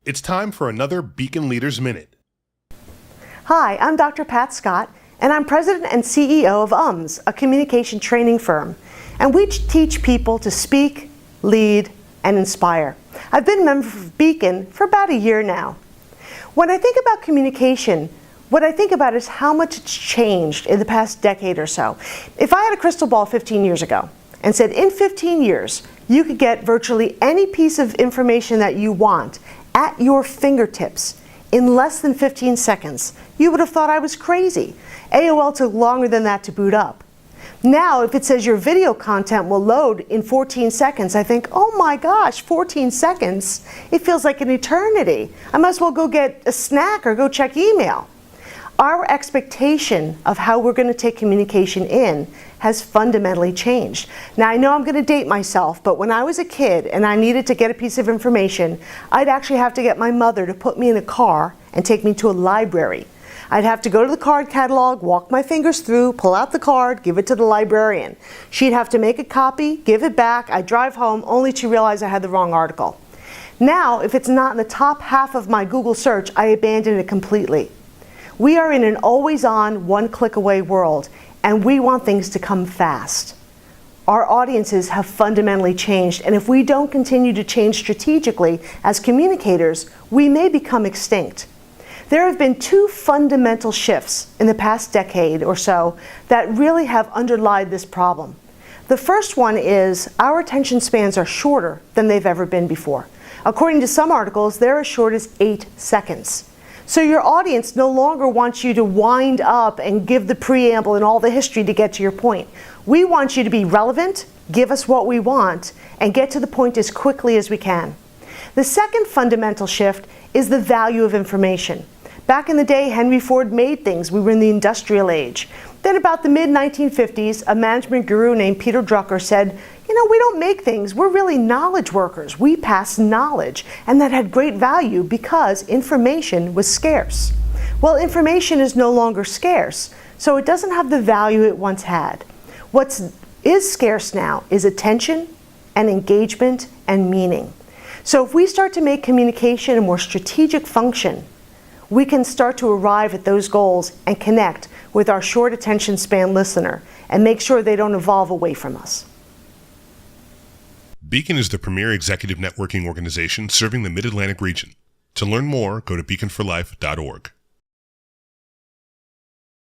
It's time for another Beacon Leaders Minute. Hi, I'm Dr. Pat Scott, and I'm President and CEO of Uhmms, a communication training firm. And we teach people to speak, lead, and inspire. I've been a member of Beacon for about a year now. When I think about communication, what I think about is how much it's changed in the past decade or so. If I had a crystal ball 15 years ago and said in 15 years, you could get virtually any piece of information that you want at your fingertips in less than 15 seconds, you would have thought I was crazy. AOL took longer than that to boot up. Now, if it says your video content will load in 14 seconds, I think, oh my gosh, 14 seconds? It feels like an eternity. I might as well go get a snack or go check email. Our expectation of how we're going to take communication in has fundamentally changed. Now, I know I'm going to date myself, but when I was a kid and I needed to get a piece of information, I'd actually have to get my mother to put me in a car and take me to a library. I'd have to go to the card catalog, walk my fingers through, pull out the card, give it to the librarian. She'd have to make a copy, give it back, I'd drive home only to realize I had the wrong article. Now, if it's not in the top half of my Google search, I abandon it completely. We are in an always-on, one-click-away world, and we want things to come fast. Our audiences have fundamentally changed, and if we don't continue to change strategically as communicators, we may become extinct. There have been two fundamental shifts in the past decade or so that really have underlied this problem. The first one is our attention spans are shorter than they've ever been before. According to some articles, they're as short as 8 seconds. So your audience no longer wants you to wind up and give the preamble and all the history to get to your point. We want you to be relevant, give us what we want, and get to the point as quickly as we can. The second fundamental shift is the value of information. Back in the day, Henry Ford made things. We were in the industrial age. Then about the mid-1950s, a management guru named Peter Drucker said, we don't make things, we're really knowledge workers. We pass knowledge, and that had great value because information was scarce. Well, information is no longer scarce, so it doesn't have the value it once had. What is scarce now is attention and engagement and meaning. So if we start to make communication a more strategic function, we can start to arrive at those goals and connect with our short attention span listener and make sure they don't evolve away from us. Beacon is the premier executive networking organization serving the Mid-Atlantic region. To learn more, go to beaconforlife.org.